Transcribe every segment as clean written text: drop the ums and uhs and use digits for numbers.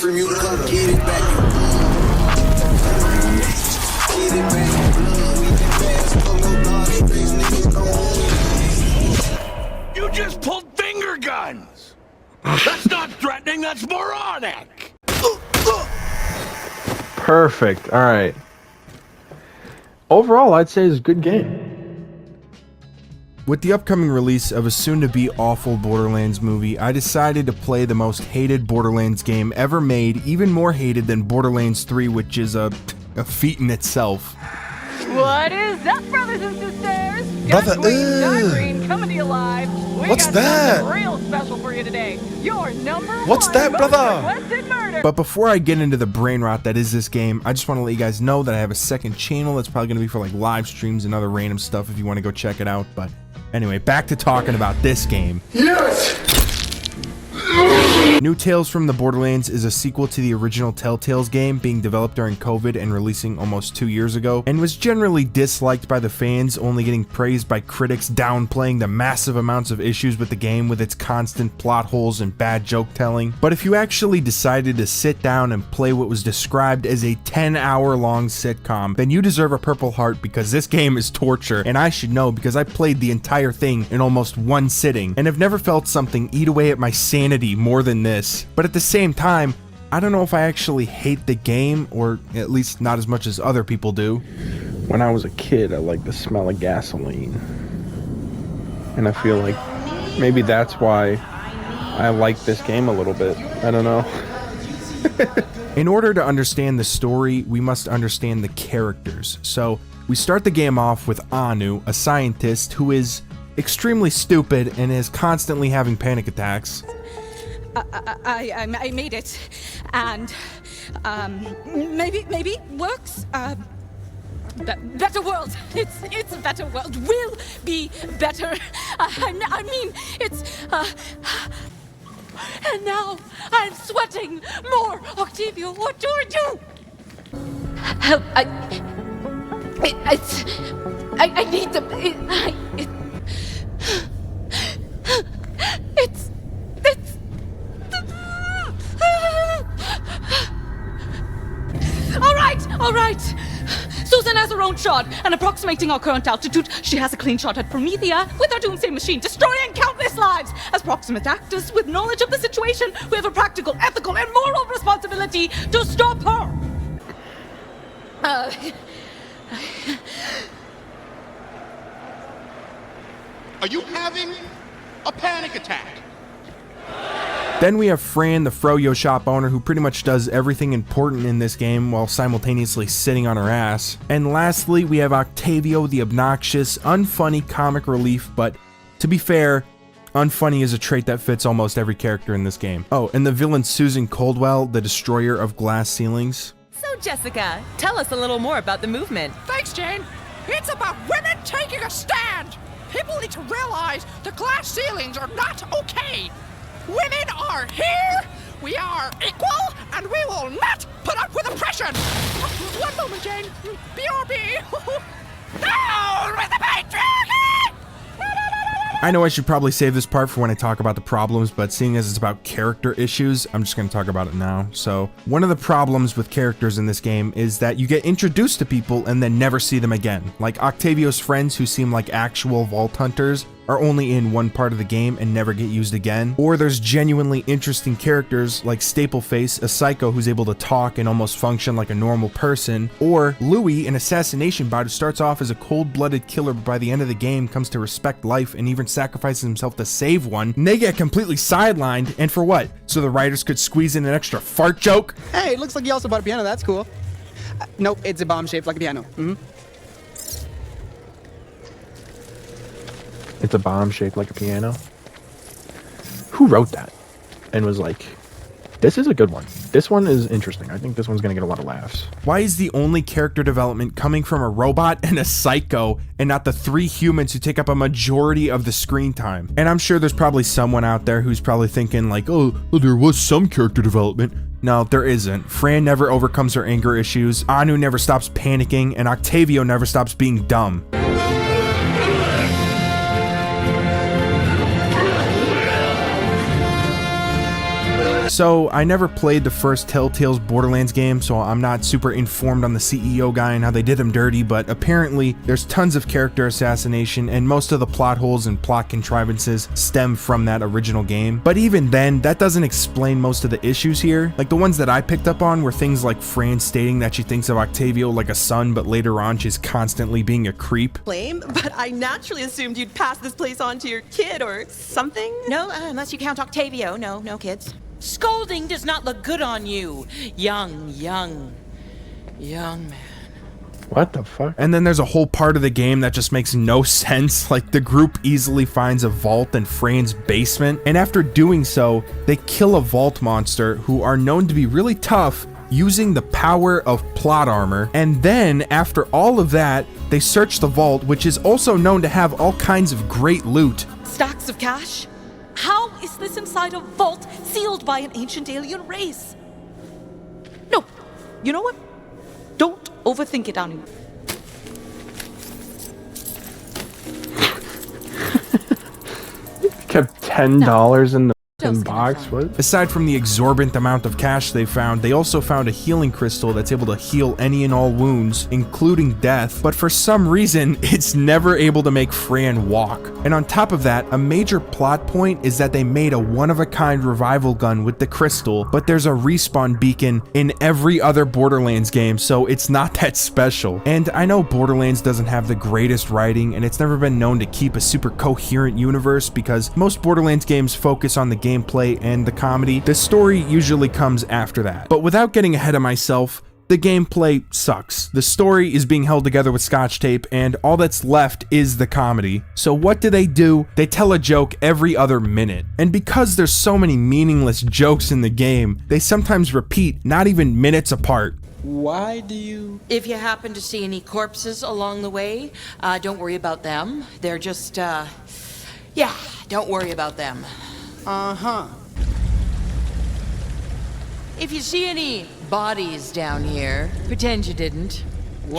from you to come get it back. Get it back. We can pass, no doggy face, niggas gon' You just pulled finger guns! That's not threatening, that's moronic! Perfect. All right. Overall, I'd say it's a good game. With the upcoming release of a soon-to-be awful Borderlands movie, I decided to play the most hated Borderlands game ever made, even more hated than Borderlands 3, which is a feat in itself. What is up, brothers and sisters? Brother, Dark Green coming to you live. We What's got that? something real special for you today. Your number What's one that, most brother? requested murder. But before I get into the brain rot that is this game, I just want to let you guys know that I have a second channel that's probably going to be for like live streams and other random stuff if you want to go check it out. But anyway, back to talking about this game. Yes! New Tales from the Borderlands is a sequel to the original Telltale's game, being developed during COVID and releasing almost 2 years ago, and was generally disliked by the fans, only getting praised by critics downplaying the massive amounts of issues with the game with its constant plot holes and bad joke telling. But if you actually decided to sit down and play what was described as a 10-hour-long sitcom, then you deserve a Purple Heart, because this game is torture, and I should know because I played the entire thing in almost one sitting, and have never felt something eat away at my sanity more than this. But at the same time, I don't know if I actually hate the game, or at least not as much as other people do. When I was a kid, I liked the smell of gasoline. And I feel like maybe that's why I like this game a little bit. I don't know. In order to understand the story, we must understand the characters. So we start the game off with Anu, a scientist who is extremely stupid and is constantly having panic attacks. I made it, and maybe works. Better world. It's a better world. Will be better. I mean, it's. And now I'm sweating more. Octavio, what do I do? Help! I need them. It's. All right. Susan has her own shot, and approximating our current altitude, she has a clean shot at Promethea with her doomsday machine, destroying countless lives. As proximate actors with knowledge of the situation, we have a practical, ethical, and moral responsibility to stop her. Are you having a panic attack? Then we have Fran, the froyo shop owner, who pretty much does everything important in this game while simultaneously sitting on her ass. And lastly, we have Octavio, the obnoxious, unfunny comic relief, but to be fair, unfunny is a trait that fits almost every character in this game. Oh, and the villain Susan Coldwell, the destroyer of glass ceilings. So Jessica, tell us a little more about the movement. Thanks, Jane. It's about women taking a stand. People need to realize the glass ceilings are not okay. Women are here, we are equal, and we will not put up with oppression! One moment, Jane. BRB! Down with the patriarchy! I know I should probably save this part for when I talk about the problems, but seeing as it's about character issues, I'm just going to talk about it now. So, one of the problems with characters in this game is that you get introduced to people and then never see them again. Like Octavio's friends, who seem like actual vault hunters, are only in one part of the game and never get used again. Or there's genuinely interesting characters like Stapleface, a psycho who's able to talk and almost function like a normal person. Or Louis, an assassination bot who starts off as a cold-blooded killer but by the end of the game comes to respect life and even sacrifices himself to save one. And they get completely sidelined, and for what? So the writers could squeeze in an extra fart joke? Hey, it looks like you also bought a piano, that's cool. Nope, it's a bomb shaped like a piano. It's a bomb shaped like a piano. Who wrote that? And was like, this is a good one. This one is interesting. I think this one's gonna get a lot of laughs. Why is the only character development coming from a robot and a psycho and not the 3 humans who take up a majority of the screen time? And I'm sure there's probably someone out there who's probably thinking like, oh, well, there was some character development. No, there isn't. Fran never overcomes her anger issues, Anu never stops panicking, and Octavio never stops being dumb. So, I never played the first Telltale's Borderlands game, so I'm not super informed on the CEO guy and how they did him dirty, but apparently there's tons of character assassination, and most of the plot holes and plot contrivances stem from that original game. But even then, that doesn't explain most of the issues here. Like, the ones that I picked up on were things like Fran stating that she thinks of Octavio like a son, but later on she's constantly being a creep. Blame, but I naturally assumed you'd pass this place on to your kid or something. No, unless you count Octavio. No kids. Scolding does not look good on you. Young man. What the fuck? And then there's a whole part of the game that just makes no sense. Like, the group easily finds a vault in Fran's basement, and after doing so, they kill a vault monster who are known to be really tough using the power of plot armor. And then, after all of that, they search the vault, which is also known to have all kinds of great loot. Stacks of cash? How is this inside a vault sealed by an ancient alien race? No, you know what? Don't overthink it, Annie. Kept $10 in the box. What? Aside from the exorbitant amount of cash they found, they also found a healing crystal that's able to heal any and all wounds, including death, but for some reason, it's never able to make Fran walk. And on top of that, a major plot point is that they made a one-of-a-kind revival gun with the crystal, but there's a respawn beacon in every other Borderlands game, so it's not that special. And I know Borderlands doesn't have the greatest writing, and it's never been known to keep a super coherent universe because most Borderlands games focus on the gameplay and the comedy. The story usually comes after that. But without getting ahead of myself, the gameplay sucks. The story is being held together with scotch tape, and all that's left is the comedy. So what do? They tell a joke every other minute. And because there's so many meaningless jokes in the game, they sometimes repeat not even minutes apart. Why do you... If you happen to see any corpses along the way, don't worry about them. They're just, yeah, don't worry about them. Uh-huh. If you see any bodies down here, pretend you didn't.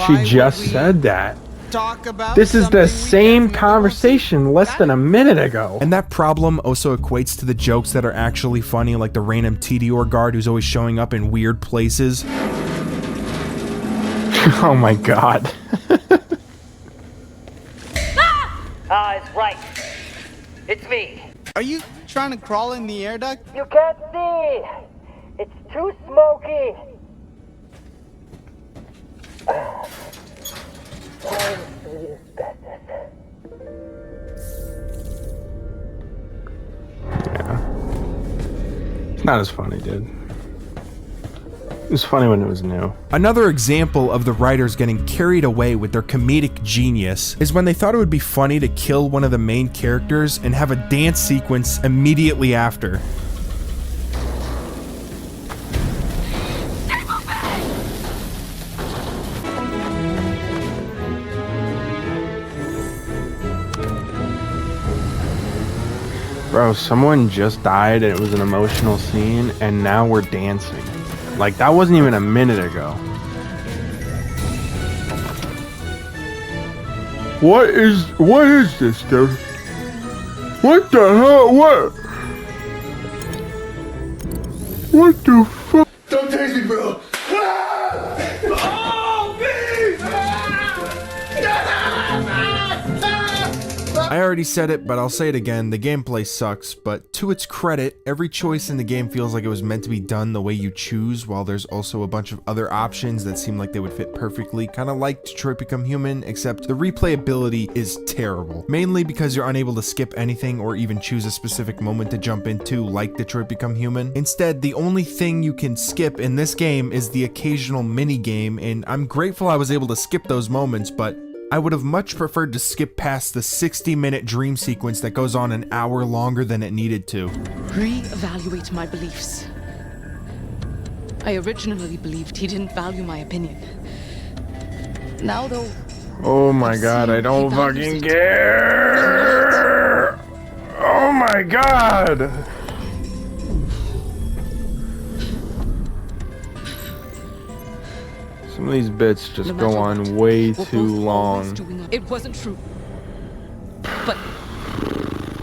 She just said that. Talk about This is the same conversation less than a minute ago. And that problem also equates to the jokes that are actually funny, like the random TDR guard who's always showing up in weird places. Oh my god. It's right. It's me. Are you trying to crawl in the air duct? You can't see. It's too smoky. Yeah. It's not as funny, dude. It was funny when it was new. Another example of the writers getting carried away with their comedic genius is when they thought it would be funny to kill one of the main characters and have a dance sequence immediately after. Bro, someone just died and it was an emotional scene, and now we're dancing. Like, that wasn't even a minute ago. What is this, dude? What the hell? What the fuck? Don't taste me, bro. I already said it, but I'll say it again, the gameplay sucks, but to its credit, every choice in the game feels like it was meant to be done the way you choose, while there's also a bunch of other options that seem like they would fit perfectly, kinda like Detroit Become Human, except the replayability is terrible. Mainly because you're unable to skip anything or even choose a specific moment to jump into like Detroit Become Human. Instead, the only thing you can skip in this game is the occasional mini game, and I'm grateful I was able to skip those moments, but I would have much preferred to skip past the 60-minute dream sequence that goes on an hour longer than it needed to. Re-evaluate my beliefs. I originally believed he didn't value my opinion. Now, though... Oh my god, I don't fucking care! Oh my god! Some of these bits just go on way too long. It wasn't true. But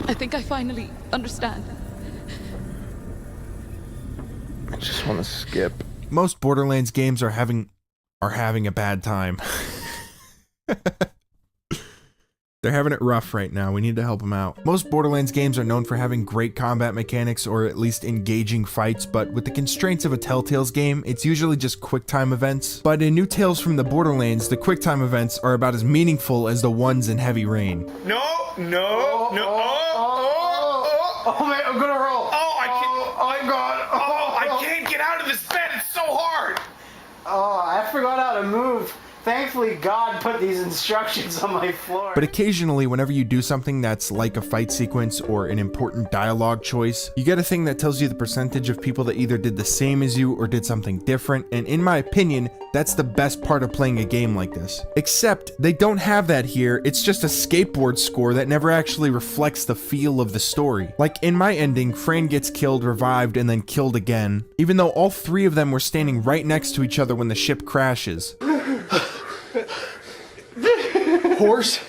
I think I finally understand. I just want to skip. Most Borderlands games are having a bad time. They're having it rough right now. We need to help them out. Most Borderlands games are known for having great combat mechanics or at least engaging fights, but with the constraints of a Telltale's game, it's usually just QuickTime events. But in new Tales from the Borderlands, the QuickTime events are about as meaningful as the ones in Heavy Rain. No. Oh man, I'm gonna roll. Oh, I can't. Oh God. I can't get out of this bed. It's so hard. Oh, I forgot how to move. Thankfully, God put these instructions on my floor. But occasionally, whenever you do something that's like a fight sequence or an important dialogue choice, you get a thing that tells you the percentage of people that either did the same as you or did something different, and in my opinion, that's the best part of playing a game like this. Except, they don't have that here, it's just a skateboard score that never actually reflects the feel of the story. Like in my ending, Fran gets killed, revived, and then killed again, even though all three of them were standing right next to each other when the ship crashes. Horse,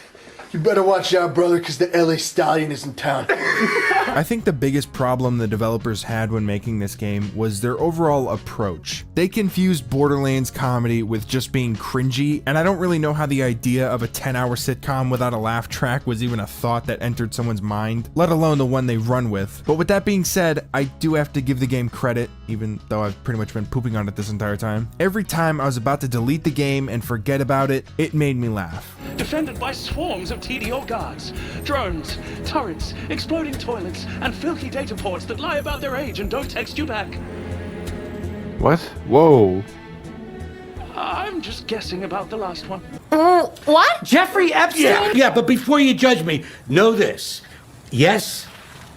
you better watch out, brother, because the LA Stallion is in town. I think the biggest problem the developers had when making this game was their overall approach. They confused Borderlands comedy with just being cringy, and I don't really know how the idea of a 10-hour sitcom without a laugh track was even a thought that entered someone's mind, let alone the one they run with. But with that being said, I do have to give the game credit, even though I've pretty much been pooping on it this entire time. Every time I was about to delete the game and forget about it, it made me laugh. Defended by swarms of TDO guards, drones, turrets, exploding toilets, and filthy data ports that lie about their age and don't text you back. What? Whoa. I'm just guessing about the last one. What? Jeffrey Epstein? Yeah, but before you judge me, know this. Yes,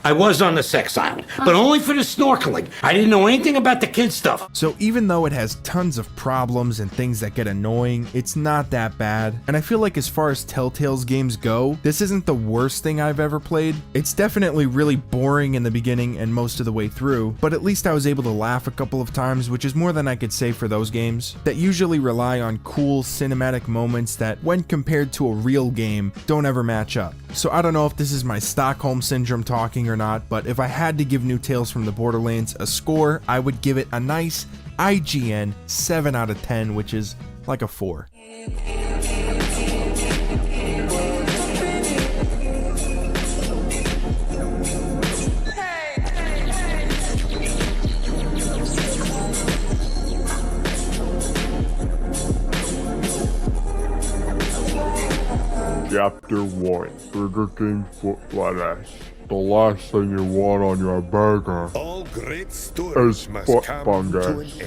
I was on the sex island, but only for the snorkeling. I didn't know anything about the kid stuff. So even though it has tons of problems and things that get annoying, it's not that bad. And I feel like as far as Telltale's games go, this isn't the worst thing I've ever played. It's definitely really boring in the beginning and most of the way through, but at least I was able to laugh a couple of times, which is more than I could say for those games that usually rely on cool cinematic moments that, when compared to a real game, don't ever match up. So I don't know if this is my Stockholm Syndrome talking or not, but if I had to give New Tales from the Borderlands a score, I would give it a nice IGN 7 out of 10, which is like a 4. Chapter 1, Burger King foot lettuce. The last thing you want on your burger All great stories is must foot come fungus. to an end.